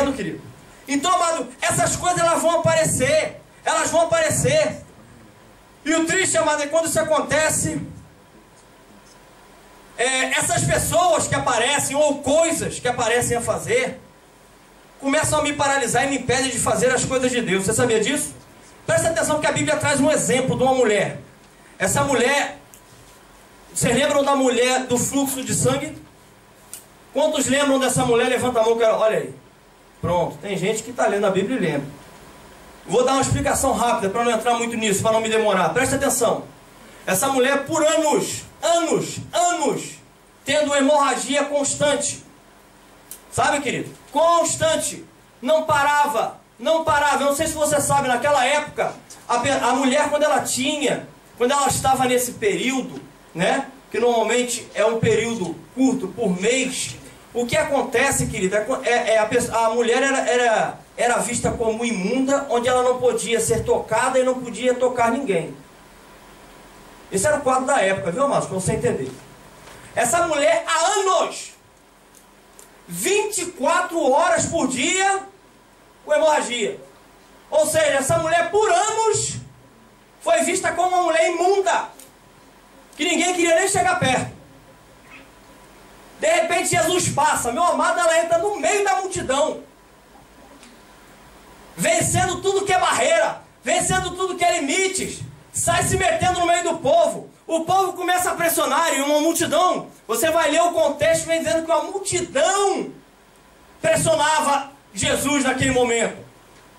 entendendo, querido? Então, amado, essas coisas elas vão aparecer. Elas vão aparecer. E o triste, amado, é quando isso acontece, essas pessoas que aparecem, ou coisas que aparecem a fazer, começam a me paralisar e me impedem de fazer as coisas de Deus. Você sabia disso? Presta atenção que a Bíblia traz um exemplo de uma mulher. Essa mulher, vocês lembram da mulher do fluxo de sangue? Quantos lembram dessa mulher? Levanta a mão, cara. Olha aí. Pronto, tem gente que está lendo a Bíblia e lembra. Vou dar uma explicação rápida para não entrar muito nisso, para não me demorar. Presta atenção. Essa mulher por anos, tendo hemorragia constante. Sabe, querido? Constante. Não parava. Eu não sei se você sabe, naquela época, a mulher quando ela estava nesse período, né? Que normalmente é um período curto, por mês. O que acontece, querido, a mulher era vista como imunda, onde ela não podia ser tocada e não podia tocar ninguém. Esse era o quadro da época, viu, Márcio? Para você entender. Essa mulher, há anos, 24 horas por dia, com hemorragia. Ou seja, essa mulher, por anos, foi vista como uma mulher imunda, que ninguém queria nem chegar perto. De repente Jesus passa, meu amado, ela entra no meio da multidão, vencendo tudo que é barreira, vencendo tudo que é limites, sai se metendo no meio do povo. O povo começa a pressionar, e uma multidão, você vai ler o contexto, vem dizendo que uma multidão pressionava Jesus naquele momento.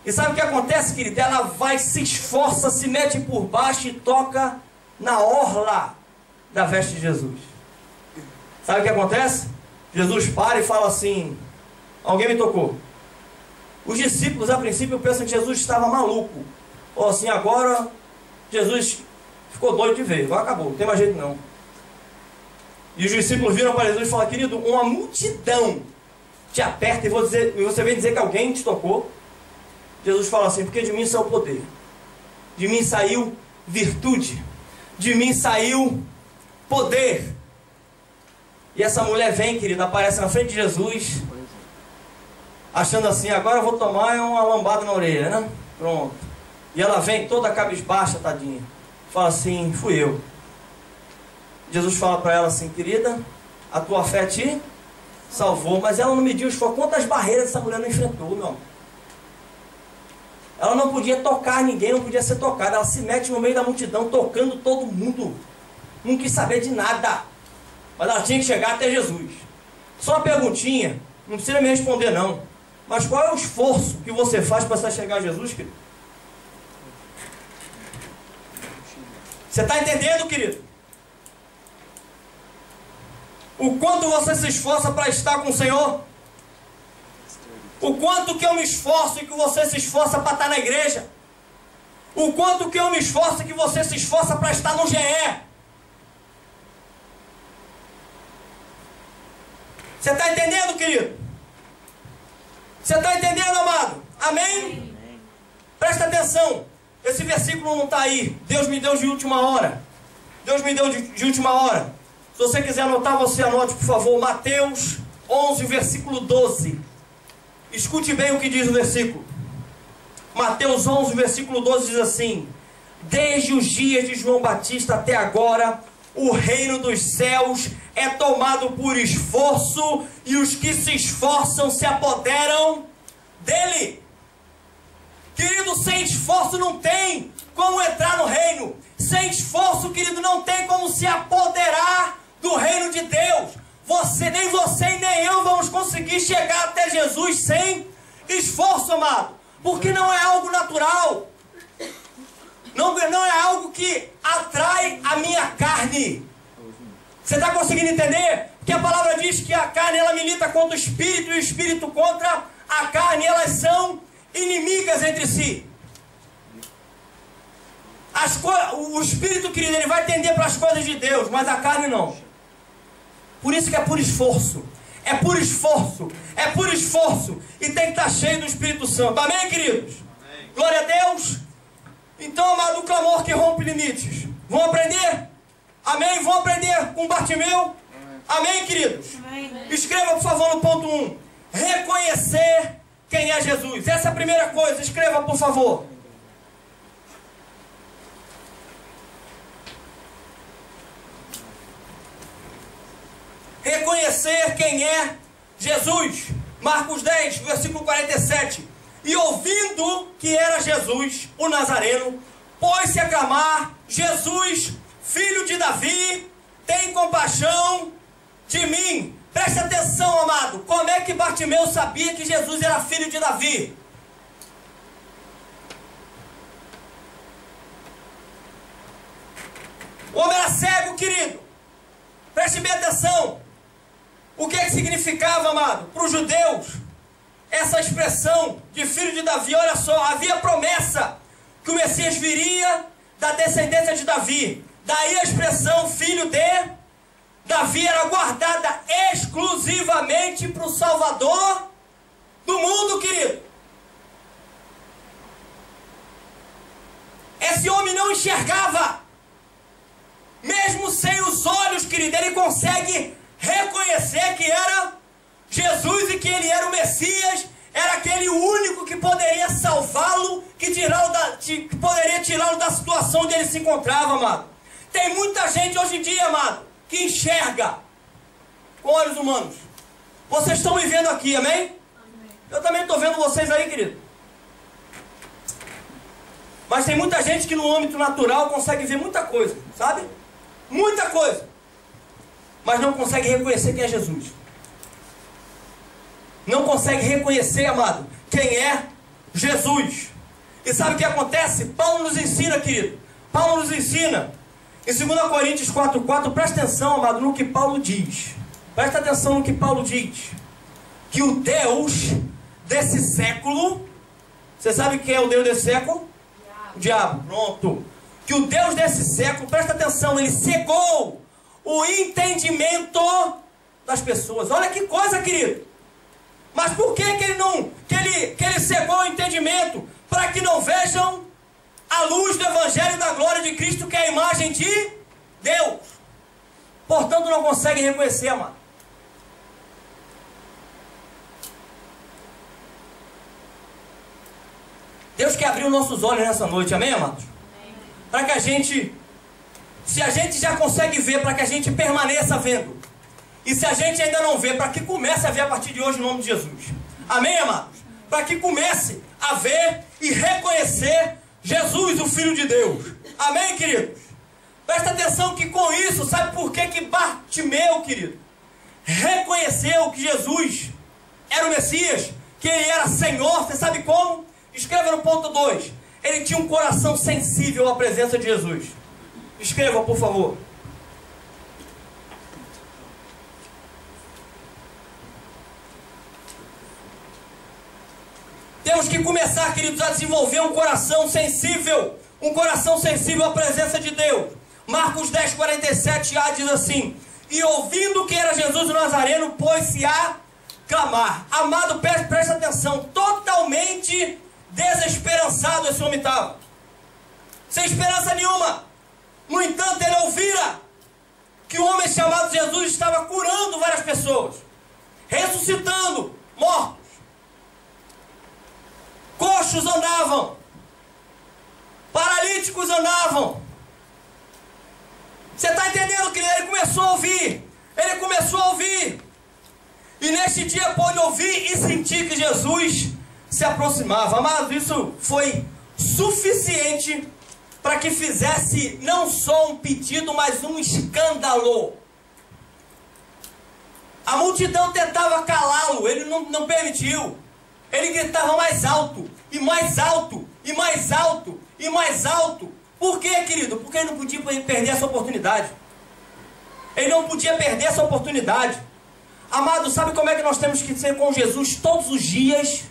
E sabe o que acontece, querido? Ela vai, se esforça, se mete por baixo e toca na orla da veste de Jesus. Sabe o que acontece? Jesus para e fala assim: alguém me tocou. Os discípulos, a princípio, pensam que Jesus estava maluco. Ou assim, agora Jesus ficou doido de ver, agora acabou, não tem mais jeito não. E os discípulos viram para Jesus e falaram: querido, uma multidão te aperta e você vem dizer que alguém te tocou. Jesus fala assim: porque de mim saiu o poder, de mim saiu virtude, de mim saiu poder. E essa mulher vem, querida, aparece na frente de Jesus, achando assim: agora eu vou tomar uma lambada na orelha, né? Pronto. E ela vem toda cabisbaixa, tadinha, fala assim: fui eu. Jesus fala para ela assim: querida, a tua fé te salvou. Mas ela não mediu esforço. Quantas barreiras essa mulher não enfrentou, meu amor? Ela não podia tocar ninguém, não podia ser tocada. Ela se mete no meio da multidão, tocando todo mundo. Não quis saber de nada. Mas ela tinha que chegar até Jesus. Só uma perguntinha, não precisa me responder não. Mas qual é o esforço que você faz para você chegar a Jesus, querido? Você está entendendo, querido? O quanto você se esforça para estar com o Senhor? O quanto que eu me esforço e que você se esforça para estar na igreja? O quanto que eu me esforço e que você se esforça para estar no GE? Você está entendendo, querido? Você está entendendo, amado? Amém? Presta atenção. Esse versículo não está aí. Deus me deu de última hora. Deus me deu de última hora. Se você quiser anotar, você anote, por favor. Mateus 11, versículo 12. Escute bem o que diz o versículo. Mateus 11, versículo 12 diz assim: desde os dias de João Batista até agora, o reino dos céus é tomado por esforço, e os que se esforçam se apoderam dele. Querido, sem esforço não tem como entrar no reino. Sem esforço, querido, não tem como se apoderar do reino de Deus. Nem você e nem eu vamos conseguir chegar até Jesus sem esforço, amado. Porque não é algo natural. Não é algo que atrai a minha carne. Você está conseguindo entender? Porque a palavra diz que a carne, ela milita contra o espírito, e o espírito contra a carne. Elas são inimigas entre si. O espírito, querido, ele vai tender para as coisas de Deus, mas a carne não. Por isso que é por esforço. É por esforço. É por esforço. E tem que estar cheio do Espírito Santo. Amém, queridos? Amém. Glória a Deus. Então, amado, o clamor que rompe limites. Vão aprender? Amém? Vão aprender com Bartimeu? Amém, queridos? Amém. Escreva, por favor, no ponto 1. Reconhecer quem é Jesus. Essa é a primeira coisa. Escreva, por favor. Reconhecer quem é Jesus. Marcos 10, versículo 47. E ouvindo que era Jesus, o Nazareno, pôs-se a clamar: Jesus, filho de Davi, tem compaixão de mim. Preste atenção, amado. Como é que Bartimeu sabia que Jesus era filho de Davi? O homem era cego, querido. Preste bem atenção. O que significava, amado, para os judeus, essa expressão de filho de Davi? Olha só, havia promessa que o Messias viria da descendência de Davi. Daí a expressão filho de Davi era guardada exclusivamente para o Salvador do mundo, querido. Esse homem não enxergava. Mesmo sem os olhos, querido, ele consegue reconhecer que era Jesus e que ele era o Messias, era aquele único que poderia salvá-lo, que poderia tirá-lo da situação onde ele se encontrava, amado. Tem muita gente hoje em dia, amado, que enxerga com olhos humanos. Vocês estão me vendo aqui, amém? Amém. Eu também estou vendo vocês aí, querido. Mas tem muita gente que no âmbito natural consegue ver muita coisa, sabe? Muita coisa. Mas não consegue reconhecer quem é Jesus. Não consegue reconhecer, amado, quem é Jesus. E sabe o que acontece? Paulo nos ensina, querido. Paulo nos ensina. Em 2 Coríntios 4,4, presta atenção, amado, no que Paulo diz. Presta atenção no que Paulo diz. Que o Deus desse século... Você sabe quem é o Deus desse século? O diabo. Pronto. Que o Deus desse século, presta atenção, ele cegou o entendimento das pessoas. Olha que coisa, querido. Mas por que ele cegou o entendimento? Para que não vejam a luz do Evangelho da glória de Cristo, que é a imagem de Deus. Portanto, não conseguem reconhecer, amado. Deus quer abrir os nossos olhos nessa noite, amém, amados? Para que a gente, se a gente já consegue ver, para que a gente permaneça vendo. E se a gente ainda não vê, para que comece a ver a partir de hoje, no nome de Jesus. Amém, amados? Para que comece a ver e reconhecer Jesus, o Filho de Deus. Amém, queridos? Presta atenção que com isso, sabe por que Bartimeu, querido, reconheceu que Jesus era o Messias, que ele era Senhor? Você sabe como? Escreva no ponto 2. Ele tinha um coração sensível à presença de Jesus. Escreva, por favor. Temos que começar, queridos, a desenvolver um coração sensível. Um coração sensível à presença de Deus. Marcos 10, 47a diz assim: e ouvindo que era Jesus o Nazareno, pôs-se a clamar. Amado, presta atenção. Totalmente desesperançado esse homem estava. Sem esperança nenhuma. No entanto, ele ouvira que um homem chamado Jesus estava curando várias pessoas. Ressuscitando mortos. Coxos andavam. Paralíticos andavam. Você está entendendo, querido? Ele começou a ouvir. Ele começou a ouvir. E neste dia pôde ouvir e sentir que Jesus se aproximava. Amado, isso foi suficiente para que fizesse não só um pedido, mas um escândalo. A multidão tentava calá-lo. Ele não permitiu. Ele gritava mais alto, e mais alto, e mais alto, e mais alto. Por quê, querido? Porque ele não podia perder essa oportunidade. Ele não podia perder essa oportunidade. Amado, sabe como é que nós temos que ser com Jesus todos os dias?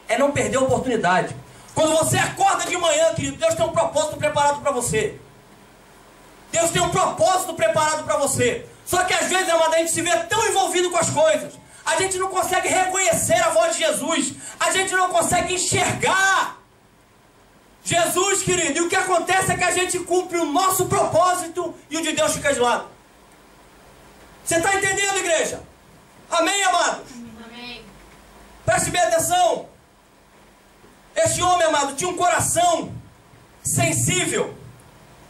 É não perder a oportunidade. Quando você acorda de manhã, querido, Deus tem um propósito preparado para você. Deus tem um propósito preparado para você. Só que às vezes, amado, a gente se vê tão envolvido com as coisas. A gente não consegue reconhecer a voz de Jesus. A gente não consegue enxergar Jesus, querido. E o que acontece é que a gente cumpre o nosso propósito e o de Deus fica de lado. Você está entendendo, igreja? Amém, amados? Amém. Preste bem atenção. Este homem, amado, tinha um coração sensível.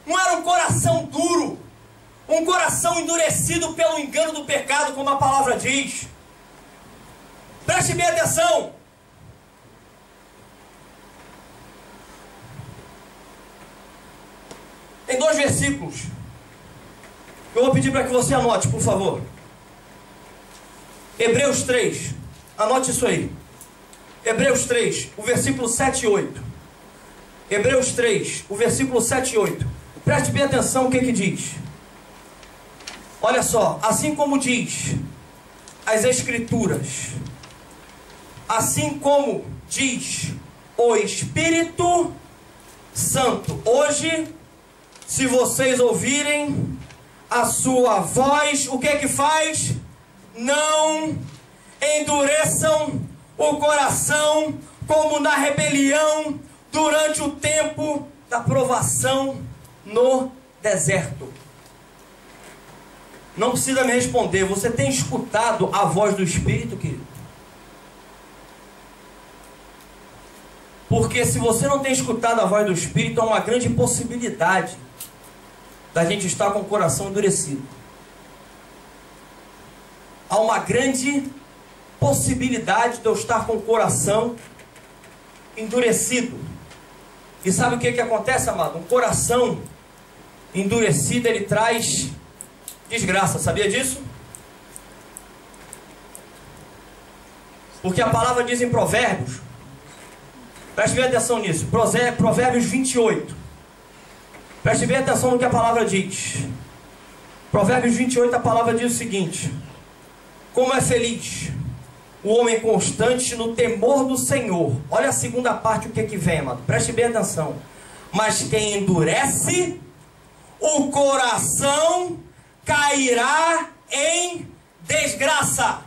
Não era um coração duro, um coração endurecido pelo engano do pecado, como a palavra diz. Preste bem atenção. Tem 2 versículos. Eu vou pedir para que você anote, por favor. Hebreus 3. Anote isso aí. Hebreus 3, o versículo 7 e 8. Hebreus 3, o versículo 7 e 8. Preste bem atenção o que diz. Olha só. Assim como diz as Escrituras, assim como diz o Espírito Santo, hoje, se vocês ouvirem a sua voz, o que faz? Não endureçam o coração como na rebelião durante o tempo da provação no deserto. Não precisa me responder. Você tem escutado a voz do Espírito, querido? Porque se você não tem escutado a voz do Espírito, há uma grande possibilidade da gente estar com o coração endurecido. Há uma grande possibilidade de eu estar com o coração endurecido. E sabe o que acontece, amado? Um coração endurecido, ele traz desgraça. Sabia disso? Porque a palavra diz em Provérbios, preste bem atenção nisso, Provérbios 28. Preste bem atenção no que a palavra diz. Provérbios 28, a palavra diz o seguinte: como é feliz o homem constante no temor do Senhor. Olha a segunda parte, o que vem, amado. Preste bem atenção. Mas quem endurece o coração cairá em desgraça.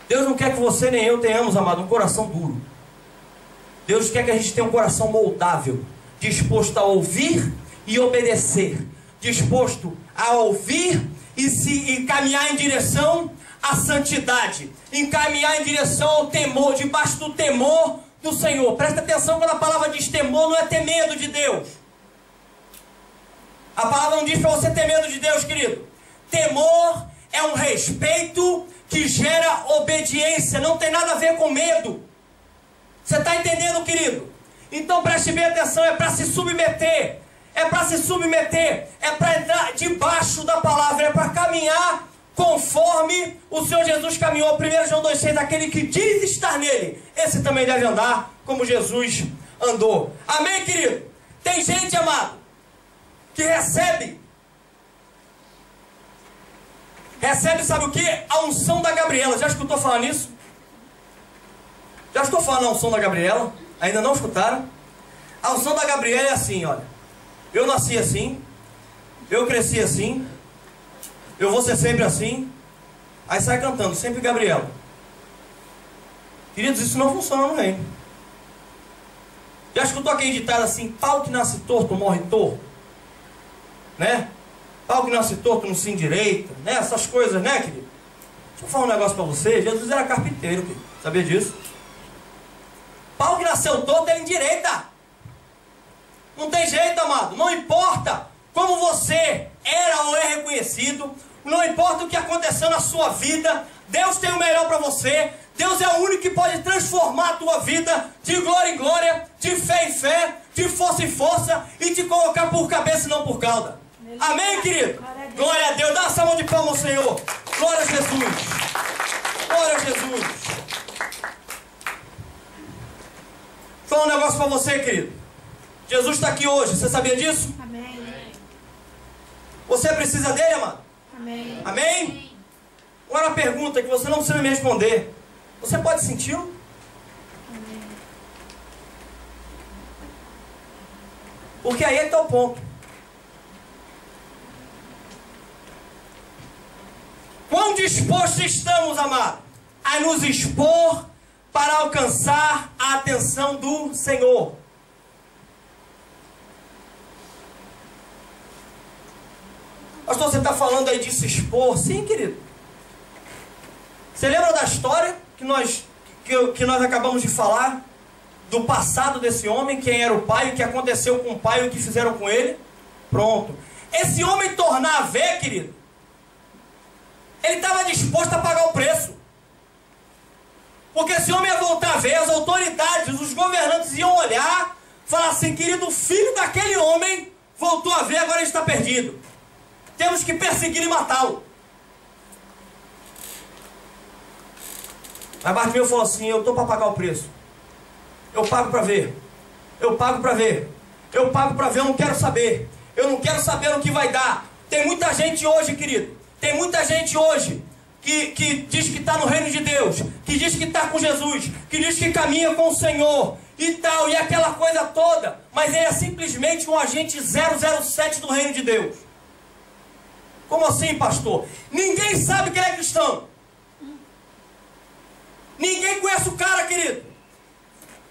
Deus não quer que você nem eu tenhamos, amado, um coração duro. Deus quer que a gente tenha um coração moldável, disposto a ouvir e obedecer, disposto a ouvir e caminhar em direção à santidade, encaminhar em direção ao temor, debaixo do temor do Senhor. Presta atenção, quando a palavra diz temor, não é ter medo de Deus. A palavra não diz para você ter medo de Deus, querido. Temor é um respeito que gera obediência, não tem nada a ver com medo. Você está entendendo, querido? Então preste bem atenção, é para se submeter. É para se submeter, é para entrar debaixo da palavra, é para caminhar conforme o Senhor Jesus caminhou. 1 João 2,6, aquele que diz estar nele, esse também deve andar como Jesus andou. Amém, querido? Tem gente, amado, que recebe, sabe o que? A unção da Gabriela. Já escutou falar nisso? Já escutou falar na unção da Gabriela? Ainda não escutaram? A unção da Gabriela é assim, olha. Eu nasci assim, eu cresci assim, eu vou ser sempre assim. Aí sai cantando, sempre Gabriela. Queridos, isso não funciona no reino. Já escutou aquele ditado assim: pau que nasce torto morre torto? Né? Pau que nasce torto não se endireita, né? Essas coisas, né, querido? Deixa eu falar um negócio para você. Jesus era carpinteiro, querido. Sabia disso? Pau que nasceu torto, ele endireita. Não tem jeito, amado. Não importa como você era ou é reconhecido, não importa o que aconteceu na sua vida, Deus tem o melhor para você. Deus é o único que pode transformar a tua vida de glória em glória, de fé em fé, de força em força, e te colocar por cabeça e não por cauda. Amém, querido? Glória a Deus. Dá uma salva de palmas ao Senhor. Glória a Jesus. Glória a Jesus. Vou falar um negócio para você, querido. Jesus está aqui hoje, você sabia disso? Amém. Você precisa dele, amado? Amém. Amém? Agora a pergunta que você não precisa me responder: você pode senti-lo? Amém. Porque aí está o ponto. Quão dispostos estamos, amado, a nos expor para alcançar a atenção do Senhor? Pastor, você está falando aí de se expor? Sim, querido. Você lembra da história que nós acabamos de falar? Do passado desse homem, quem era o pai, o que aconteceu com o pai, o que fizeram com ele? Pronto. Esse homem tornar a ver, querido, ele estava disposto a pagar o preço. Porque esse homem ia voltar a ver, as autoridades, os governantes iam olhar, falar assim, querido, o filho daquele homem voltou a ver, agora ele está perdido. Temos que perseguir e matá-lo. Mas Bartimeu falou assim, eu estou para pagar o preço. Eu pago para ver. Eu pago para ver. Eu pago para ver, eu não quero saber. Eu não quero saber o que vai dar. Tem muita gente hoje, querido. Tem muita gente hoje que diz que está no reino de Deus, que diz que está com Jesus, que diz que caminha com o Senhor e tal, e aquela coisa toda. Mas ele é simplesmente um agente 007 do reino de Deus. Como assim, pastor? Ninguém sabe que ele é cristão. Ninguém conhece o cara, querido.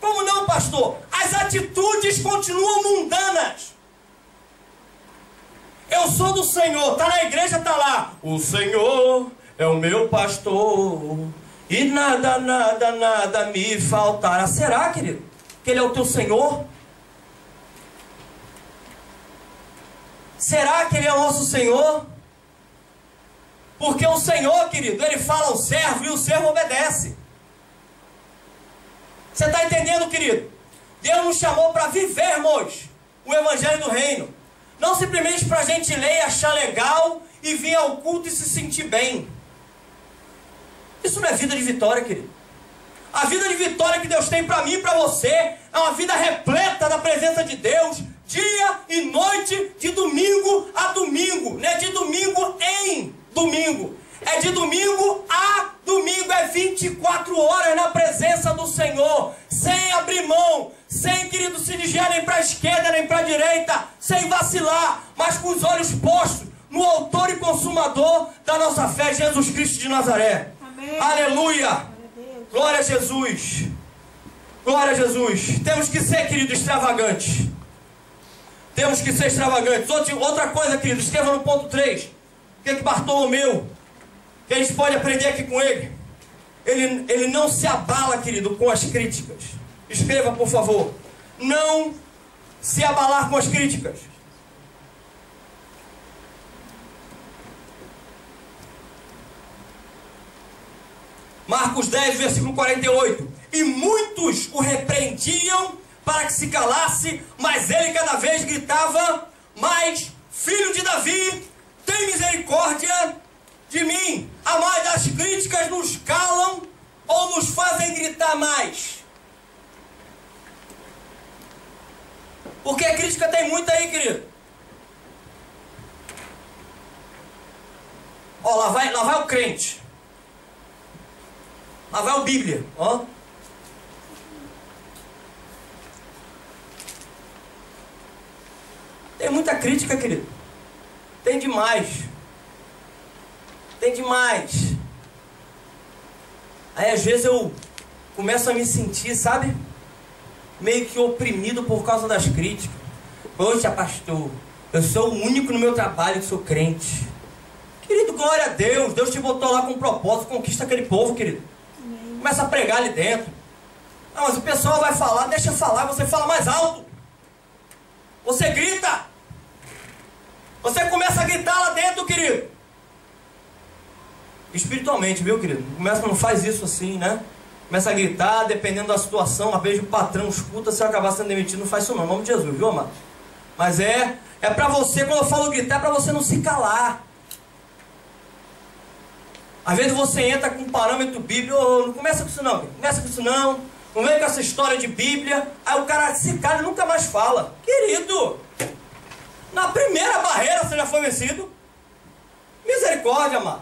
Como não, pastor? As atitudes continuam mundanas. Eu sou do Senhor, está na igreja, está lá. O Senhor é o meu pastor e nada, nada, nada me faltará. Será, querido, que Ele é o teu Senhor? Será que Ele é o nosso Senhor? Porque o Senhor, querido, Ele fala ao servo e o servo obedece. Você está entendendo, querido? Deus nos chamou para vivermos o Evangelho do Reino. Não simplesmente para a gente ler e achar legal e vir ao culto e se sentir bem. Isso não é vida de vitória, querido. A vida de vitória que Deus tem para mim e para você é uma vida repleta da presença de Deus, dia e noite, de domingo a domingo. Não é de domingo em domingo. É de domingo a domingo, é 24 horas na presença do Senhor, sem abrir mão, sem, querido, se desviar nem para a esquerda nem para a direita, sem vacilar, mas com os olhos postos no autor e consumador da nossa fé, Jesus Cristo de Nazaré. Amém. Aleluia! Glória a Jesus! Glória a Jesus! Temos que ser, querido, extravagantes. Temos que ser extravagantes. Outra coisa, querido, escreva no ponto 3. O que Bartolomeu, que a gente pode aprender aqui com ele? Ele não se abala, querido, com as críticas. Escreva, por favor. Não se abalar com as críticas. Marcos 10, versículo 48. E muitos o repreendiam para que se calasse, mas ele cada vez gritava mais: Filho de Davi, tem misericórdia de mim. A mais das críticas nos calam ou nos fazem gritar mais? Porque a crítica tem muita aí, querido. Ó, lá vai o crente. Lá vai o Bíblia, ó. Tem muita crítica, querido. Tem demais. Tem demais. Aí às vezes eu começo a me sentir, sabe, meio que oprimido por causa das críticas. Poxa, pastor, eu sou o único no meu trabalho que sou crente. Querido, glória a Deus. Deus te botou lá com um propósito. Conquista aquele povo, querido. Começa a pregar ali dentro. Não, mas o pessoal vai falar, deixa falar, você fala mais alto. Você grita. Você começa a gritar lá dentro, querido. Espiritualmente, viu, querido? Não faz isso assim, né? Começa a gritar, dependendo da situação. Uma vez o patrão escuta, você vai acabar sendo demitido. Não faz isso não, em nome de Jesus, viu, amado? Mas é pra você, quando eu falo gritar, é pra você não se calar. Às vezes você entra com um parâmetro bíblico, oh, não começa com isso não, começa com isso não, não vem com essa história de Bíblia, aí o cara se cala e nunca mais fala. Querido, na primeira barreira você já foi vencido. Misericórdia, amado.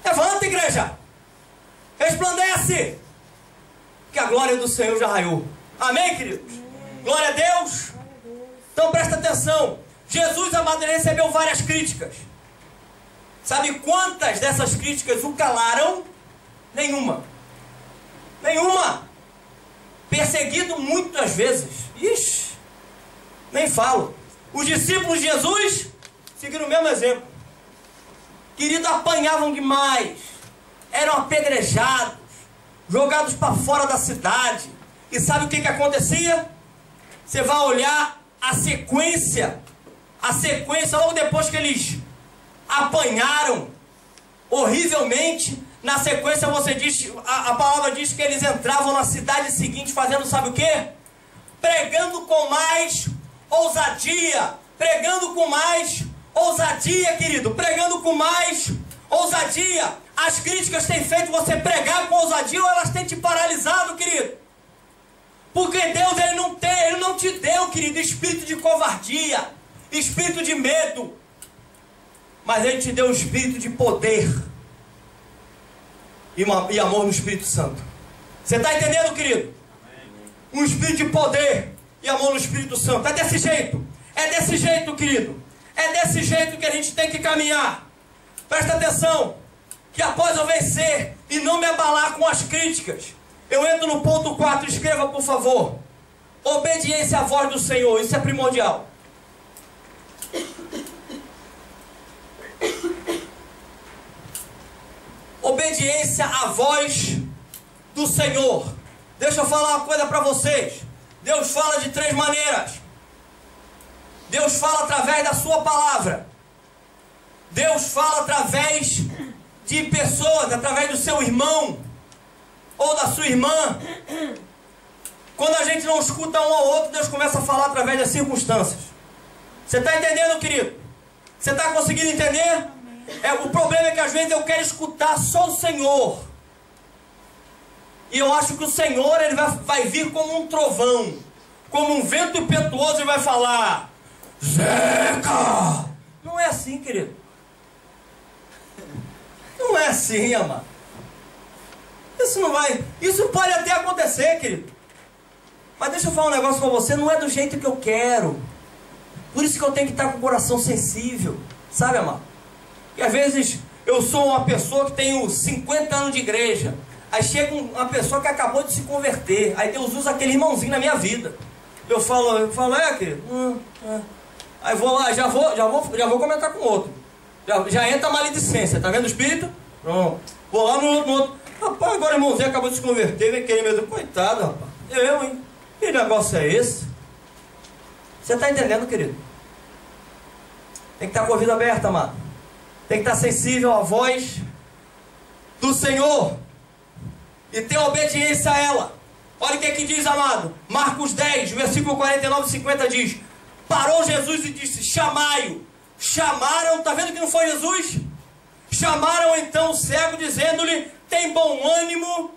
Levanta, igreja. Resplandece, que a glória do Senhor já raiou. Amém, queridos? Glória a Deus. Então presta atenção. Jesus, amado, ele recebeu várias críticas. Sabe quantas dessas críticas o calaram? Nenhuma. Nenhuma. Perseguido muitas vezes. Ixi, nem falo. Os discípulos de Jesus seguiram o mesmo exemplo. Querido, apanhavam demais. eram apedrejados, jogados para fora da cidade. E sabe o que acontecia? Você vai olhar a sequência, logo depois que eles apanharam horrivelmente, na sequência você diz, a palavra diz que eles entravam na cidade seguinte fazendo sabe o quê? Pregando com mais ousadia, pregando com mais ousadia, querido, pregando com mais ousadia. As críticas têm feito você pregar com ousadia ou elas têm te paralisado, querido? Porque Deus, Ele não te deu, querido, espírito de covardia, espírito de medo, mas Ele te deu um espírito de poder e amor no Espírito Santo. Você está entendendo, querido? Um espírito de poder e amor no Espírito Santo. É desse jeito, querido. É desse jeito que a gente tem que caminhar. Presta atenção, que após eu vencer e não me abalar com as críticas, eu entro no ponto 4, escreva por favor. Obediência à voz do Senhor, isso é primordial. Obediência à voz do Senhor. Deixa eu falar uma coisa para vocês. Deus fala de 3 maneiras. Deus fala através da sua palavra. Deus fala através de pessoas, através do seu irmão ou da sua irmã. Quando a gente não escuta um ao outro, Deus começa a falar através das circunstâncias. Você está entendendo, querido? Você está conseguindo entender? O problema é que às vezes eu quero escutar só o Senhor. E eu acho que o Senhor ele vai vir como um trovão, como um vento impetuoso e vai falar: Zeca! Não é assim, querido. Não é assim, amado. Isso pode até acontecer, querido. Mas deixa eu falar um negócio com você, não é do jeito que eu quero. Por isso que eu tenho que estar com o coração sensível. Sabe, amado? E às vezes eu sou uma pessoa que tenho 50 anos de igreja. Aí chega uma pessoa que acabou de se converter. Aí Deus usa aquele irmãozinho na minha vida. Eu falo, querido? Aí vou lá, já vou comentar com outro. Já entra a maledicência, tá vendo o espírito? Pronto. Vou lá no outro. Rapaz, agora o irmãozinho acabou de se converter, vem querer mesmo. Coitado, rapaz. Hein? Que negócio é esse? Você está entendendo, querido? Tem que estar com o ouvido aberto, amado. Tem que estar sensível à voz do Senhor e ter obediência a ela. Olha o que aqui diz, amado. Marcos 10, versículo 49 e 50 diz: parou Jesus e disse: chamai-o. Chamaram, está vendo que não foi Jesus? Chamaram então o cego, dizendo-lhe: tem bom ânimo,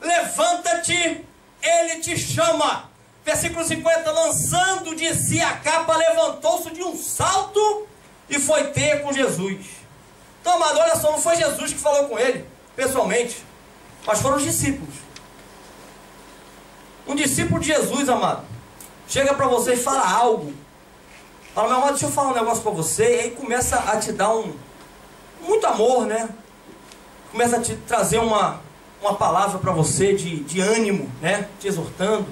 levanta-te, ele te chama. Versículo 50, lançando de si a capa, levantou-se de um salto e foi ter com Jesus. Então, amado, olha só, não foi Jesus que falou com ele, pessoalmente, mas foram os discípulos. Um discípulo de Jesus, amado, chega para você e fala algo. Fala: meu amado, deixa eu falar um negócio para você. E aí começa a te dar muito amor, né? Começa a te trazer uma palavra para você de ânimo, né? Te exortando.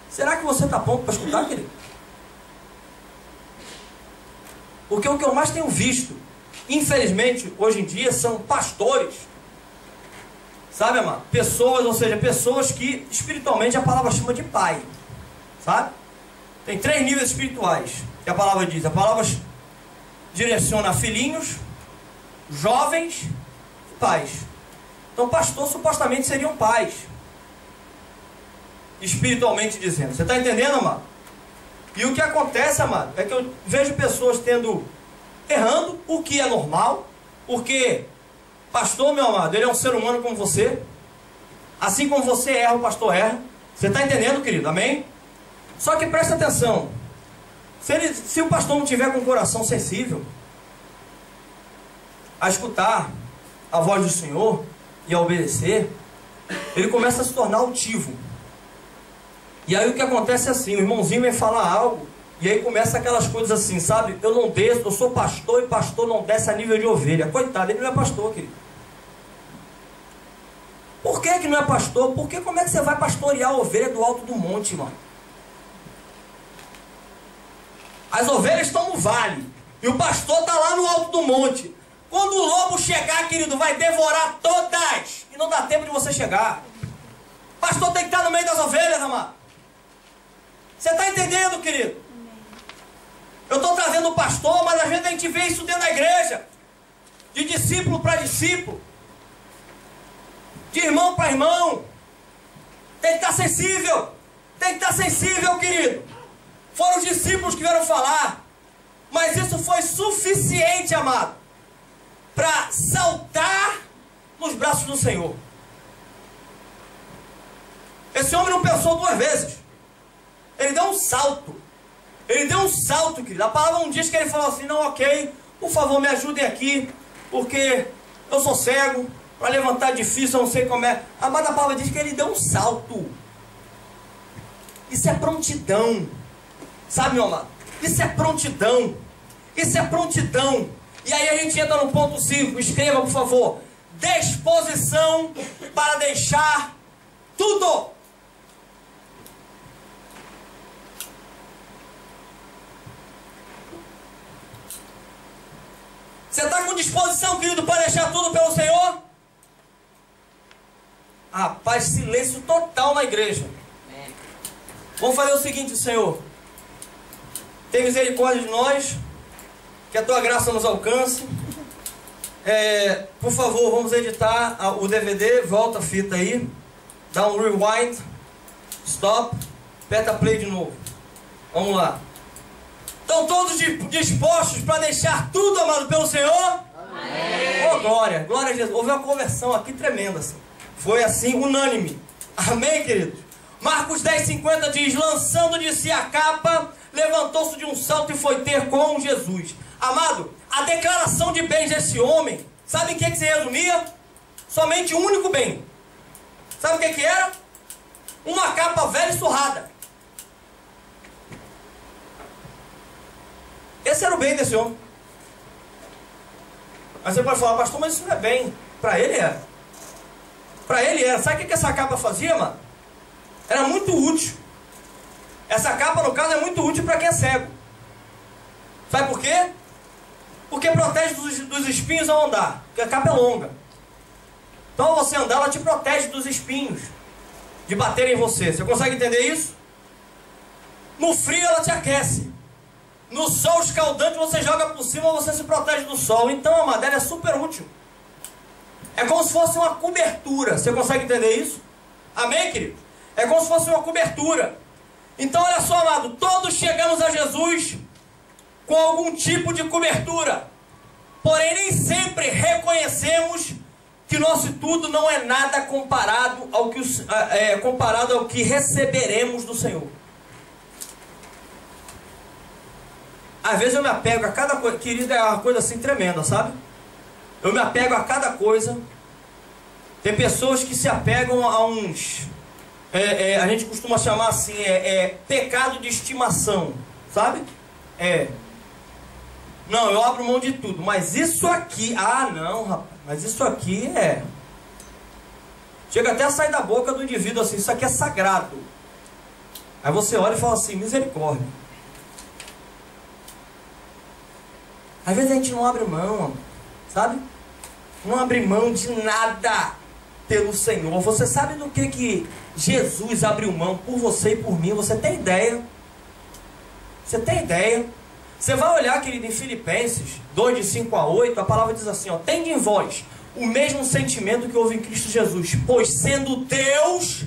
Será que você está pronto para escutar, querido? Porque o que eu mais tenho visto, infelizmente, hoje em dia, são pastores. Sabe, amado? Pessoas, ou seja, pessoas que espiritualmente a palavra chama de pai. Sabe? Tem 3 níveis espirituais que a palavra diz. A palavra direciona a filhinhos, jovens e pais. Então, pastor supostamente seriam pais, espiritualmente dizendo. Você está entendendo, amado? E o que acontece, amado, é que eu vejo pessoas errando, o que é normal, porque pastor, meu amado, ele é um ser humano como você. Assim como você erra, o pastor erra. Você está entendendo, querido? Amém? Só que presta atenção. Se o pastor não tiver com o coração sensível a escutar a voz do Senhor e a obedecer, ele começa a se tornar altivo. E aí o que acontece é assim: o irmãozinho vem falar algo, e aí começa aquelas coisas assim, sabe? Eu não desço, eu sou pastor, e pastor não desce a nível de ovelha. Coitado, ele não é pastor, querido. Por que não é pastor? Porque como é que você vai pastorear a ovelha do alto do monte, mano? As ovelhas estão no vale, e o pastor está lá no alto do monte. Quando o lobo chegar, querido, vai devorar todas. E não dá tempo de você chegar. Pastor tem que estar no meio das ovelhas, amado. Você está entendendo, querido? Eu estou trazendo o pastor, mas às vezes a gente vê isso dentro da igreja. De discípulo para discípulo. De irmão para irmão. Tem que estar sensível. Tem que estar sensível, querido. Foram os discípulos que vieram falar. Mas isso foi suficiente, amado, para saltar nos braços do Senhor. Esse homem não pensou duas vezes. Ele deu um salto. Ele deu um salto, querido. A palavra não diz que ele falou assim, não, ok, por favor me ajudem aqui, porque eu sou cego, para levantar é difícil, eu não sei como é. Amado, a palavra diz que ele deu um salto. Isso é prontidão. Sabe, meu amado? Isso é prontidão. Isso é prontidão. E aí a gente entra no ponto 5. Escreva, por favor. Disposição para deixar tudo. Você está com disposição, querido, para deixar tudo pelo Senhor? Rapaz, silêncio total na igreja. Vamos fazer o seguinte, Senhor. Tem misericórdia de nós. Que a Tua graça nos alcance. Por favor, vamos editar o DVD. Volta a fita aí. Dá um rewind. Stop. Aperta play de novo. Vamos lá. Estão todos dispostos para deixar tudo, amado, pelo Senhor? Amém. Oh, glória. Glória a Jesus. Houve uma conversão aqui tremenda. Assim. Foi assim, unânime. Amém, queridos? Marcos 10,50 diz, lançando de si a capa, levantou-se de um salto e foi ter com Jesus. Amado, a declaração de bens desse homem, sabe em que se resumia? Somente um único bem. Sabe o que era? Uma capa velha e surrada. Esse era o bem desse homem. Mas você pode falar, pastor, mas isso não é bem. Para ele era. Para ele era. Sabe o que essa capa fazia, mano? Era muito útil. Essa capa, no caso, é muito útil para quem é cego. Sabe por quê? Porque protege dos espinhos ao andar. Porque a capa é longa. Então, ao você andar, ela te protege dos espinhos de baterem em você. Você consegue entender isso? No frio, ela te aquece. No sol escaldante, você joga por cima, você se protege do sol. Então, amado, ela é super útil. É como se fosse uma cobertura. Você consegue entender isso? Amém, querido? É como se fosse uma cobertura. Então, olha só, amado. Todos chegamos a Jesus com algum tipo de cobertura. Porém, nem sempre reconhecemos que nosso tudo não é nada comparado ao que receberemos do Senhor. Às vezes eu me apego a cada coisa. Querida, é uma coisa assim tremenda, sabe? Eu me apego a cada coisa. Tem pessoas que se apegam a uns... a gente costuma chamar assim, pecado de estimação, sabe? Não, eu abro mão de tudo, mas isso aqui... Ah, não, rapaz, mas isso aqui chega até a sair da boca do indivíduo assim, isso aqui é sagrado. Aí você olha e fala assim, misericórdia. Às vezes a gente não abre mão, sabe? Não abre mão de nada pelo Senhor. Você sabe do que Jesus abriu mão por você e por mim? Você tem ideia? Você tem ideia? Você vai olhar, querido, em Filipenses 2, de 5 a 8, a palavra diz assim, ó, tende em vós o mesmo sentimento que houve em Cristo Jesus, pois sendo Deus,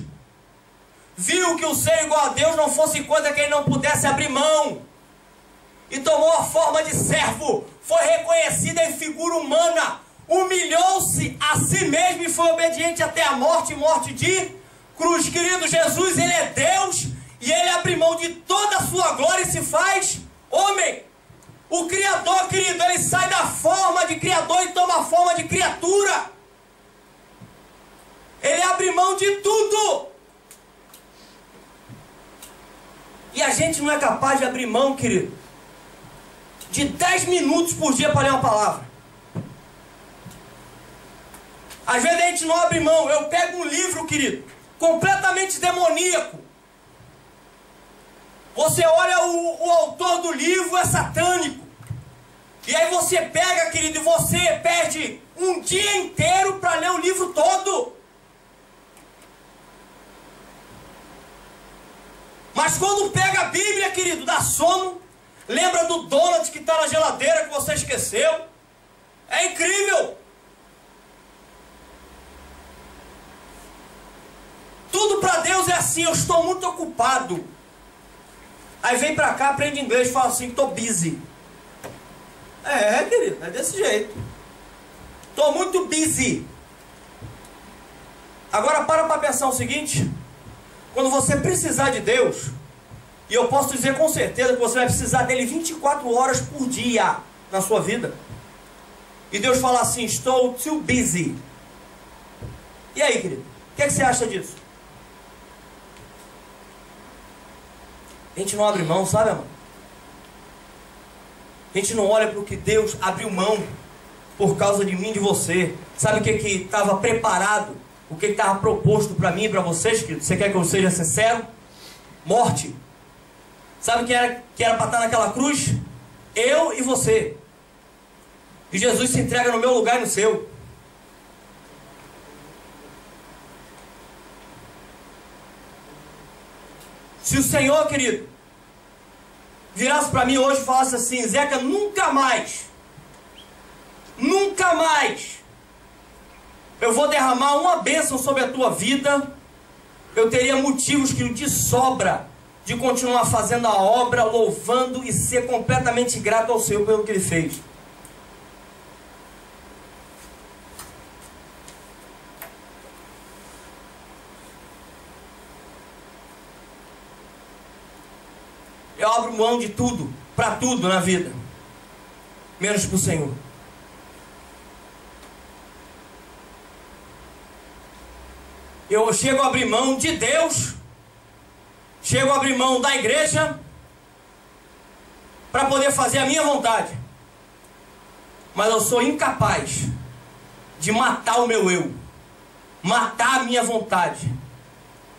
viu que o ser igual a Deus não fosse coisa que ele não pudesse abrir mão, e tomou a forma de servo, foi reconhecido em figura humana, humilhou-se a si mesmo e foi obediente até a morte, morte de cruz. Querido, Jesus, ele é Deus, e ele abre mão de toda a sua glória e se faz homem. O Criador, querido, ele sai da forma de Criador e toma a forma de criatura. Ele abre mão de tudo. E a gente não é capaz de abrir mão, querido, de 10 minutos por dia para ler uma palavra. Às vezes a gente não abre mão. Eu pego um livro, querido, completamente demoníaco. Você olha o autor do livro, é satânico. E aí você pega, querido, e você perde um dia inteiro para ler o livro todo. Mas quando pega a Bíblia, querido, dá sono. Lembra do donut que está na geladeira que você esqueceu. É incrível. Tudo para Deus é assim, eu estou muito ocupado. Aí vem para cá, aprende inglês e fala assim, estou busy. Querido, é desse jeito. Estou muito busy. Agora para pensar o seguinte. Quando você precisar de Deus, e eu posso dizer com certeza que você vai precisar dele 24 horas por dia na sua vida. E Deus fala assim, estou too busy. E aí, querido? O que você acha disso? A gente não abre mão, sabe, amor? A gente não olha para o que Deus abriu mão por causa de mim e de você. Sabe o que estava preparado? O que estava proposto para mim e para vocês, querido? Você quer que eu seja sincero? Morte. Sabe quem era para estar naquela cruz? Eu e você. E Jesus se entrega no meu lugar e no seu. Se o Senhor, querido, virasse para mim hoje e falasse assim, Zeca, nunca mais eu vou derramar uma bênção sobre a tua vida, eu teria motivos que de sobra de continuar fazendo a obra, louvando e ser completamente grato ao Senhor pelo que Ele fez. Eu abro mão de tudo, para tudo na vida, menos para o Senhor. Eu chego a abrir mão de Deus, chego a abrir mão da igreja, para poder fazer a minha vontade. Mas eu sou incapaz de matar o meu eu, matar a minha vontade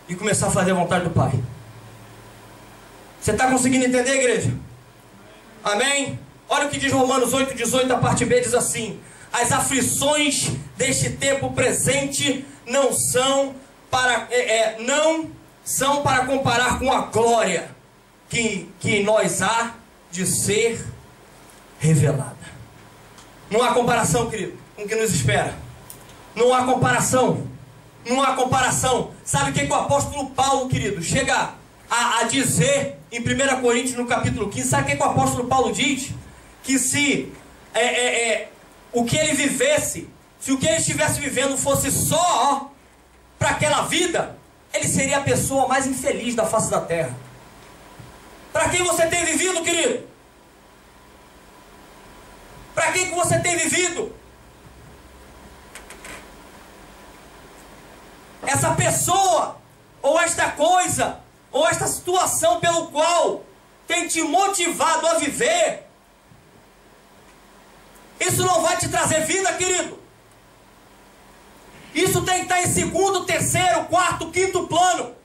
e começar a fazer a vontade do Pai. Você está conseguindo entender, igreja? Amém? Olha o que diz Romanos 8,18, a parte B diz assim: as aflições deste tempo presente não são para comparar com a glória que em nós há de ser revelada. Não há comparação, querido, com o que nos espera. Não há comparação. Não há comparação. Sabe o que o apóstolo Paulo, querido, chega a dizer em 1 Coríntios, no capítulo 15, sabe o que o apóstolo Paulo diz? Que se o que ele vivesse, se o que ele estivesse vivendo fosse só para aquela vida, ele seria a pessoa mais infeliz da face da terra. Para quem você tem vivido, querido? Para quem que você tem vivido? Essa pessoa, ou esta coisa, ou esta situação pelo qual tem te motivado a viver, isso não vai te trazer vida, querido. Isso tem que estar em segundo, terceiro, quarto, quinto plano.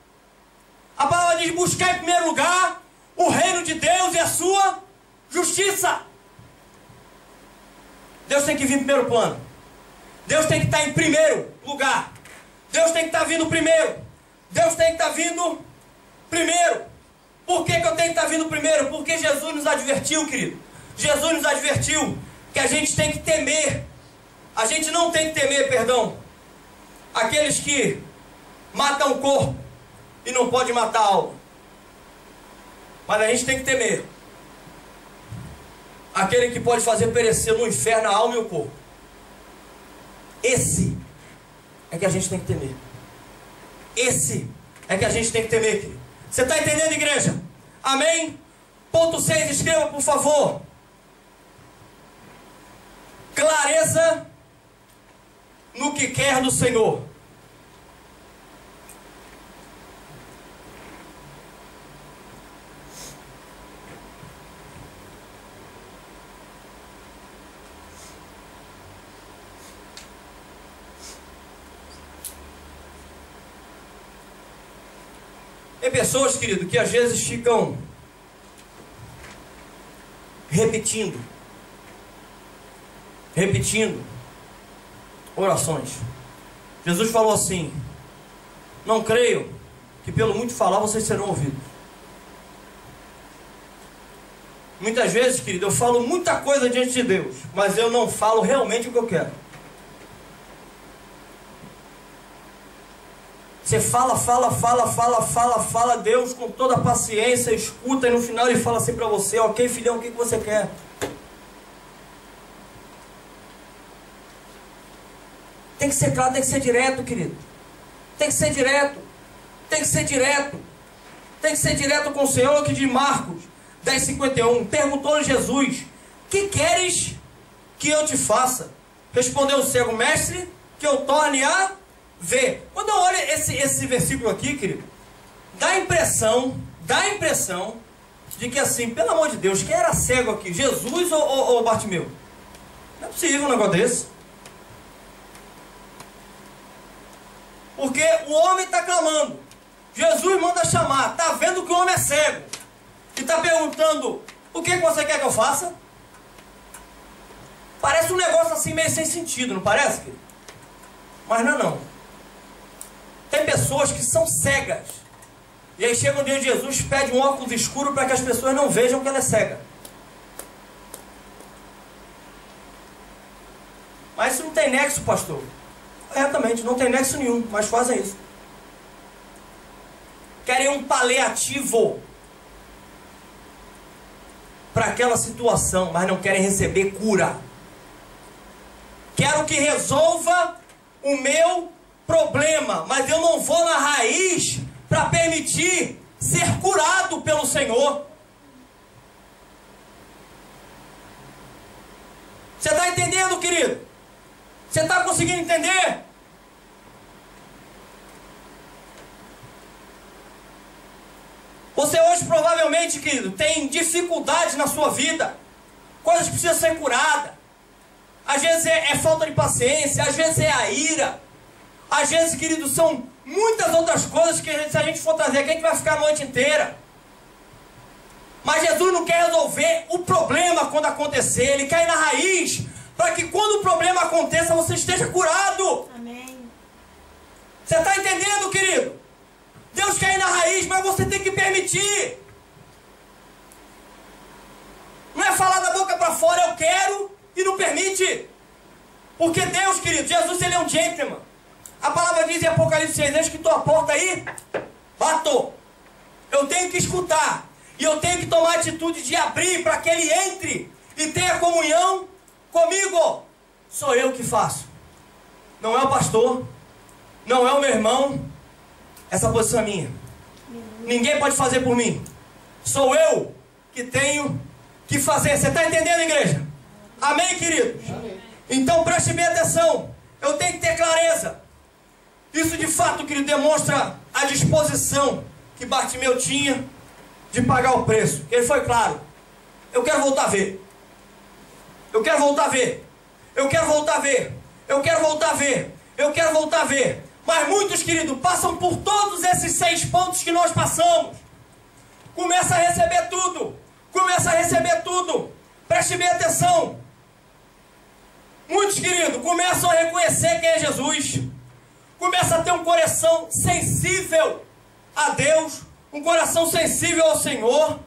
A palavra diz: buscar em primeiro lugar o reino de Deus e a sua justiça. Deus tem que vir em primeiro plano. Deus tem que estar em primeiro lugar. Deus tem que estar vindo primeiro. Deus tem que estar vindo primeiro. Por que eu tenho que estar vindo primeiro? Porque Jesus nos advertiu, querido. Jesus nos advertiu que a gente tem que temer. A gente não tem que temer, perdão, aqueles que matam o corpo e não podem matar a alma. Mas a gente tem que temer aquele que pode fazer perecer no inferno a alma e o corpo. Esse é que a gente tem que temer. Esse é que a gente tem que temer, querido. Você está entendendo, igreja? Amém? Ponto 6, escreva, por favor. Clareza no que quer do Senhor. Tem pessoas, querido, que às vezes ficam repetindo repetindo orações. Jesus falou assim: não creio que pelo muito falar vocês serão ouvidos. Muitas vezes, querido, eu falo muita coisa diante de Deus, mas eu não falo realmente o que eu quero. Você fala, Deus com toda a paciência, escuta, e no final Ele fala assim para você: ok, filhão, o que você quer? Tem que ser claro, tem que ser direto, querido. Tem que ser direto. Tem que ser direto. Tem que ser direto com o Senhor, que de Marcos 10:51, perguntou-lhe Jesus: que queres que eu te faça? Respondeu o cego: mestre, que eu torne a ver. Quando eu olho esse versículo aqui, querido, dá a impressão de que assim, pelo amor de Deus, quem era cego aqui? Jesus ou Bartimeu? Não é possível um negócio desse. Porque o homem está clamando, Jesus manda chamar, está vendo que o homem é cego, e está perguntando: o que você quer que eu faça? Parece um negócio assim meio sem sentido, não parece, querido? Mas não é não. Tem pessoas que são cegas, e aí chega um dia de Jesus, pede um óculos escuro para que as pessoas não vejam que ela é cega. Mas isso não tem nexo, pastor. Corretamente, não tem nexo nenhum, mas fazem isso. Querem um paliativo para aquela situação, mas não querem receber cura. Quero que resolva o meu problema, mas eu não vou na raiz para permitir ser curado pelo Senhor. Você está entendendo, querido? Você está conseguindo entender? Você hoje provavelmente, querido, tem dificuldades na sua vida. Coisas que precisam ser curadas. Às vezes é falta de paciência, às vezes é a ira. Às vezes, querido, são muitas outras coisas que se a gente for trazer aqui, a gente vai ficar a noite inteira. Mas Jesus não quer resolver o problema quando acontecer. Ele quer ir na raiz, para que quando o problema aconteça, você esteja curado. Amém. Você está entendendo, querido? Deus quer ir na raiz, mas você tem que permitir. Não é falar da boca para fora, eu quero, e não permite. Porque Deus, querido, Jesus, Ele é um gentleman. A palavra diz em Apocalipse 6, deixa que estou à porta aí, bato. Eu tenho que escutar. E eu tenho que tomar a atitude de abrir para que Ele entre e tenha comunhão comigo. Sou eu que faço. Não é o pastor. Não é o meu irmão. Essa posição é minha. Ninguém pode fazer por mim. Sou eu que tenho que fazer. Você está entendendo, igreja? Amém, queridos? Amém. Então preste bem atenção. Eu tenho que ter clareza. Isso de fato, querido, demonstra a disposição que Bartimeu tinha de pagar o preço. Ele foi claro: eu quero voltar a ver. Eu quero voltar a ver. Eu quero voltar a ver. Eu quero voltar a ver. Eu quero voltar a ver. Mas muitos, queridos, passam por todos esses 6 pontos que nós passamos. Começa a receber tudo. Começa a receber tudo. Preste bem atenção. Muitos, queridos, começam a reconhecer quem é Jesus. Começam a ter um coração sensível a Deus. Um coração sensível ao Senhor.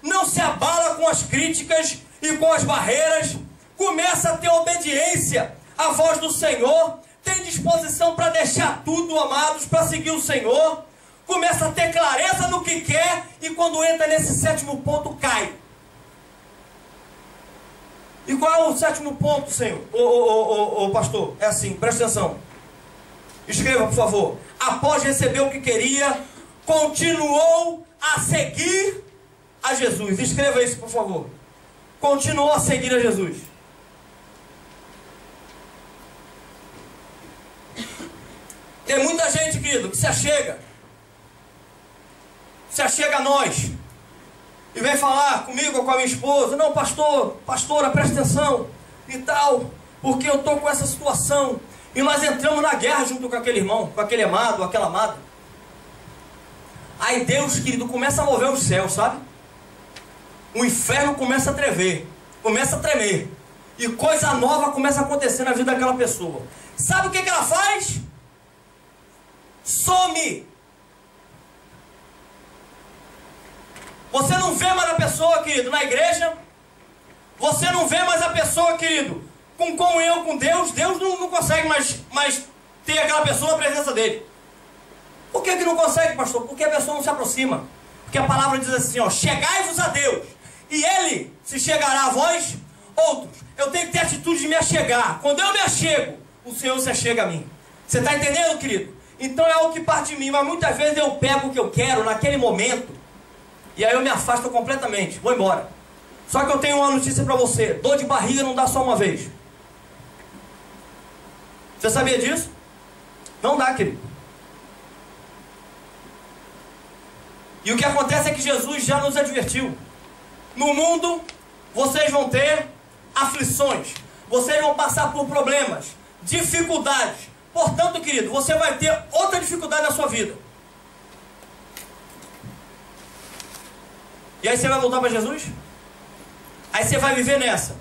Não se abala com as críticas e com as barreiras. Começa a ter obediência à voz do Senhor. Tem disposição para deixar tudo, amados, para seguir o Senhor. Começa a ter clareza no que quer. E quando entra nesse 7º ponto, cai. E qual é o 7º ponto, Senhor? Ô pastor, é assim, presta atenção. Escreva, por favor. Após receber o que queria, continuou a seguir a Jesus. Escreva isso, por favor. Continuou a seguir a Jesus. Tem muita gente, querido, que se achega a nós e vem falar comigo ou com a minha esposa: não, pastor, pastora, presta atenção e tal, porque eu estou com essa situação. E nós entramos na guerra junto com aquele irmão, com aquele amado, ou aquela amada. Aí Deus, querido, começa a mover os céus, sabe? O inferno começa a tremer, começa a tremer. E coisa nova começa a acontecer na vida daquela pessoa. Sabe o que ela faz? Some. Você não vê mais a pessoa, querido, na igreja. Você não vê mais a pessoa, querido, com comunhão com Deus. Deus não consegue mais ter aquela pessoa na presença dele. Por que não consegue, pastor? Porque a pessoa não se aproxima. Porque a palavra diz assim, ó, chegai-vos a Deus, e Ele se chegará a vós outros. Eu tenho que ter atitude de me achegar. Quando eu me achego, o Senhor se achega a mim. Você está entendendo, querido? Então é algo que parte de mim, mas muitas vezes eu pego o que eu quero naquele momento, e aí eu me afasto completamente, vou embora. Só que eu tenho uma notícia para você, dor de barriga não dá só uma vez. Você sabia disso? Não dá, querido. E o que acontece é que Jesus já nos advertiu. No mundo, vocês vão ter aflições. Vocês vão passar por problemas, dificuldades. Portanto, querido, você vai ter outra dificuldade na sua vida. E aí você vai voltar para Jesus? Aí você vai viver nessa.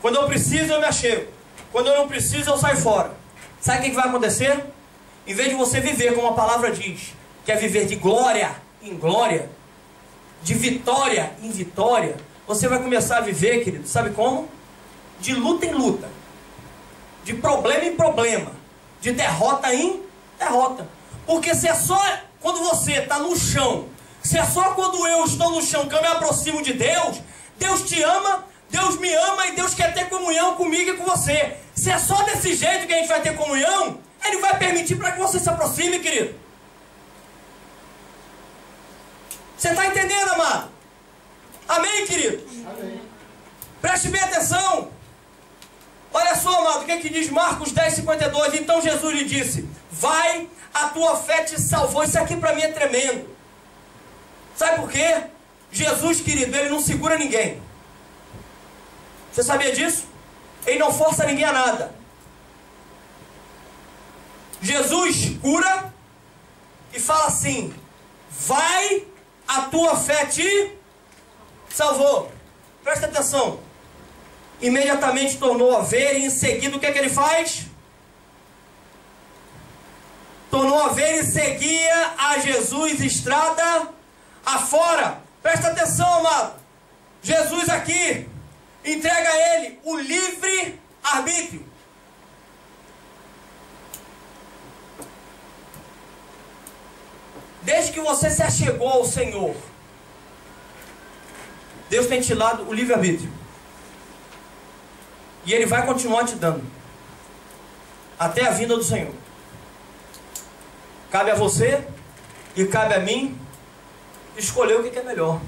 Quando eu preciso, eu me achego. Quando eu não preciso, eu saio fora. Sabe o que vai acontecer? Em vez de você viver como a palavra diz, que é viver de glória em glória, de vitória em vitória, você vai começar a viver, querido, sabe como? De luta em luta, de problema em problema, de derrota em derrota. Porque se é só quando você está no chão, se é só quando eu estou no chão que eu me aproximo de Deus, Deus te ama, Deus me ama e Deus quer ter comunhão comigo e com você. Se é só desse jeito que a gente vai ter comunhão, Ele vai permitir para que você se aproxime, querido. Você está entendendo, amado? Amém, querido? Amém. Preste bem atenção. Olha só, amado, o que é que diz Marcos 10:52? Então Jesus lhe disse, vai, a tua fé te salvou. Isso aqui para mim é tremendo. Sabe por quê? Jesus, querido, Ele não segura ninguém. Você sabia disso? Ele não força ninguém a nada. Jesus cura e fala assim, vai, a tua fé te salvou. Presta atenção. Imediatamente tornou a ver e em seguida o que é que ele faz? Tornou a ver e seguia a Jesus estrada afora. Presta atenção, amado. Jesus aqui entrega a ele o livre arbítrio. Desde que você se achegou ao Senhor, Deus tem te dado o livre-arbítrio. E Ele vai continuar te dando. Até a vinda do Senhor. Cabe a você e cabe a mim escolher o que é melhor.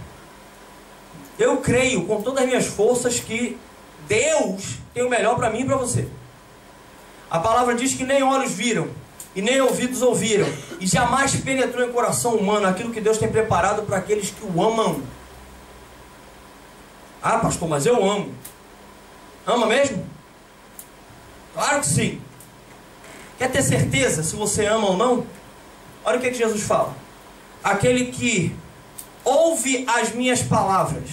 Eu creio com todas as minhas forças que Deus tem o melhor para mim e para você. A palavra diz que nem olhos viram e nem ouvidos ouviram, e jamais penetrou em coração humano aquilo que Deus tem preparado para aqueles que o amam. Ah, pastor, mas eu amo. Ama mesmo? Claro que sim. Quer ter certeza se você ama ou não? Olha o que Jesus fala. Aquele que ouve as minhas palavras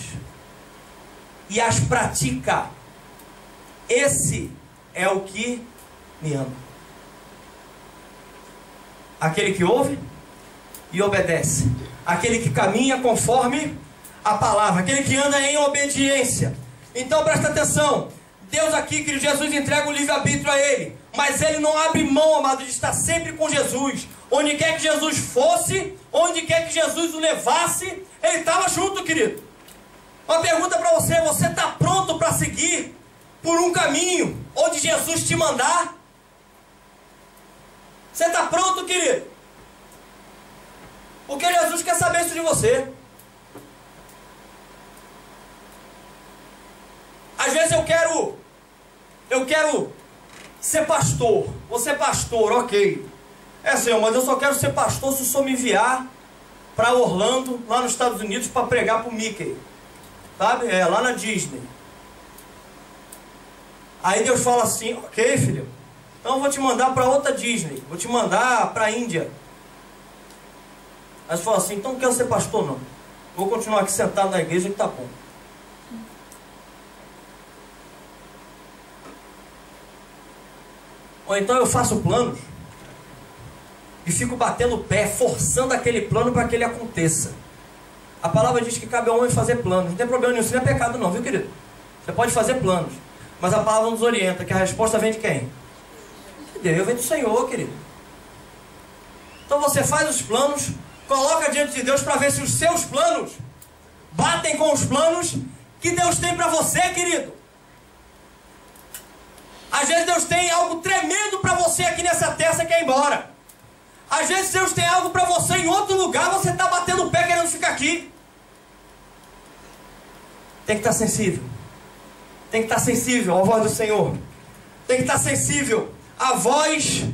e as pratica, esse é o que me ama. Aquele que ouve e obedece. Aquele que caminha conforme a palavra. Aquele que anda em obediência. Então presta atenção. Deus aqui, que Jesus entrega o livre-arbítrio a ele. Mas ele não abre mão, amado, de estar sempre com Jesus. Onde quer que Jesus fosse, onde quer que Jesus o levasse, ele estava junto, querido. Uma pergunta para você. Você está pronto para seguir por um caminho onde Jesus te mandar? Você está pronto, querido? Porque Jesus quer saber isso de você. Às vezes eu quero ser pastor. Vou ser pastor, ok. É, Senhor, mas eu só quero ser pastor se o Senhor me enviar para Orlando, lá nos Estados Unidos, para pregar para o Mickey. Sabe? É, lá na Disney. Aí Deus fala assim, ok, filho. Então eu vou te mandar para outra Disney. Vou te mandar para a Índia. Aí você fala assim, então não quero ser pastor não. Vou continuar aqui sentado na igreja que tá bom. Ou então eu faço planos e fico batendo o pé, forçando aquele plano para que ele aconteça. A palavra diz que cabe ao homem fazer planos. Não tem problema nenhum, isso não é pecado não, viu, querido? Você pode fazer planos, mas a palavra nos orienta que a resposta vem de quem? De Deus, vem do Senhor, querido. Então você faz os planos, coloca diante de Deus para ver se os seus planos batem com os planos que Deus tem para você, querido. Às vezes Deus tem algo tremendo para você aqui nessa terra, você quer ir embora. Às vezes Deus tem algo para você em outro lugar, você está batendo o pé querendo ficar aqui. Tem que estar sensível. Tem que estar sensível à voz do Senhor. Tem que estar sensível à voz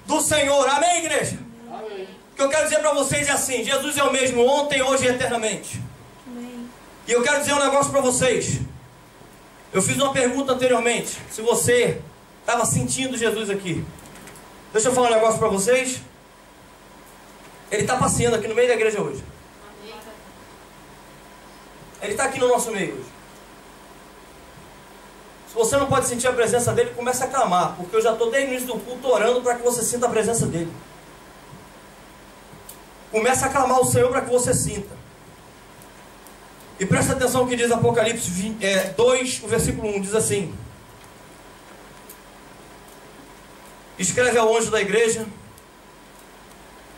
do Senhor. Amém, igreja? Amém. O que eu quero dizer para vocês é assim: Jesus é o mesmo ontem, hoje e eternamente. Amém. E eu quero dizer um negócio para vocês. Eu fiz uma pergunta anteriormente, se você estava sentindo Jesus aqui. Deixa eu falar um negócio para vocês. Ele está passeando aqui no meio da igreja hoje. Ele está aqui no nosso meio hoje. Se você não pode sentir a presença dele, comece a clamar, porque eu já estou desde o início do culto orando para que você sinta a presença dele. Comece a clamar ao Senhor para que você sinta. E presta atenção no que diz Apocalipse 2, o versículo 1, diz assim: escreve ao anjo da igreja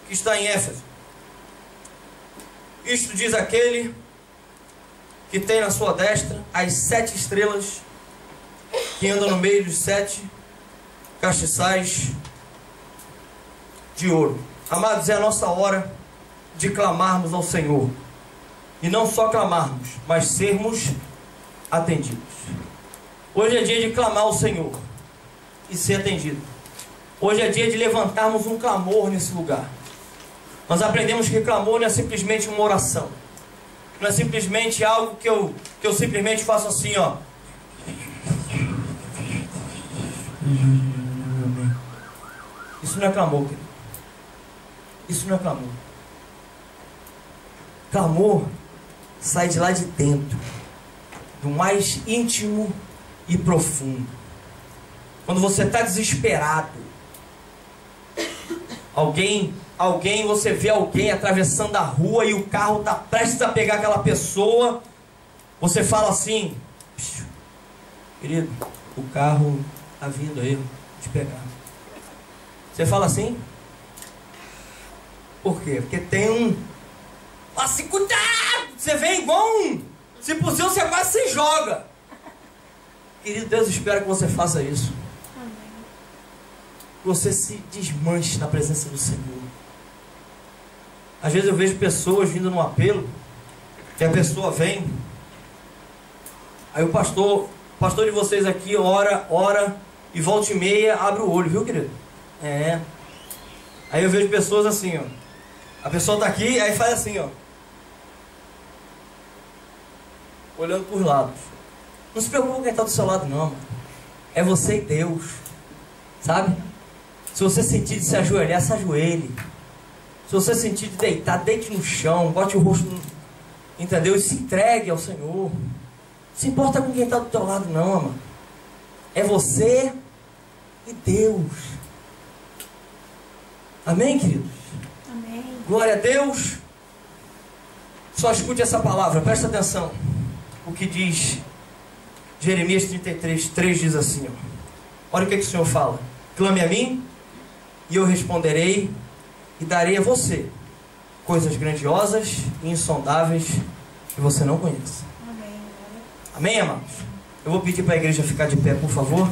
que está em Éfeso: isto diz aquele que tem na sua destra as 7 estrelas, que anda no meio dos 7 castiçais de ouro. Amados, é a nossa hora de clamarmos ao Senhor. E não só clamarmos, mas sermos atendidos. Hoje é dia de clamar ao Senhor e ser atendido. Hoje é dia de levantarmos um clamor nesse lugar. Nós aprendemos que clamor não é simplesmente uma oração. Não é simplesmente algo que eu simplesmente faço assim, ó. Isso não é clamor, querido. Isso não é clamor. Clamor sai de lá de dentro, do mais íntimo e profundo. Quando você está desesperado, você vê alguém atravessando a rua e o carro está prestes a pegar aquela pessoa, você fala assim: querido, o carro está vindo aí, vou te pegar. Você fala assim? Por quê? Porque tem um... Assim, cuidado! Você vem igual um... Se possível, você quase se joga. Querido, Deus espera que você faça isso. Amém. Que você se desmanche na presença do Senhor. Às vezes eu vejo pessoas vindo num apelo, que a pessoa vem, aí o pastor de vocês aqui ora, e volta e meia abre o olho, viu, querido? É. Aí eu vejo pessoas assim, ó. A pessoa está aqui, aí faz assim, ó, olhando por lados. Não se preocupe com quem está do seu lado, não, mano. É você e Deus, sabe? Se você sentir de se ajoelhar, se ajoelhe. Se você sentir de deitar, deite no chão, bote o rosto no... Entendeu? E se entregue ao Senhor. Não se importa com quem está do teu lado, não, mano. É você e Deus. Amém, queridos? Amém. Glória a Deus. Só escute essa palavra, presta atenção. O que diz Jeremias 33:3 diz assim, ó. Olha o que o Senhor fala: clame a mim e eu responderei e darei a você coisas grandiosas e insondáveis que você não conhece. Amém. Amém, amados? Eu vou pedir para a igreja ficar de pé, por favor.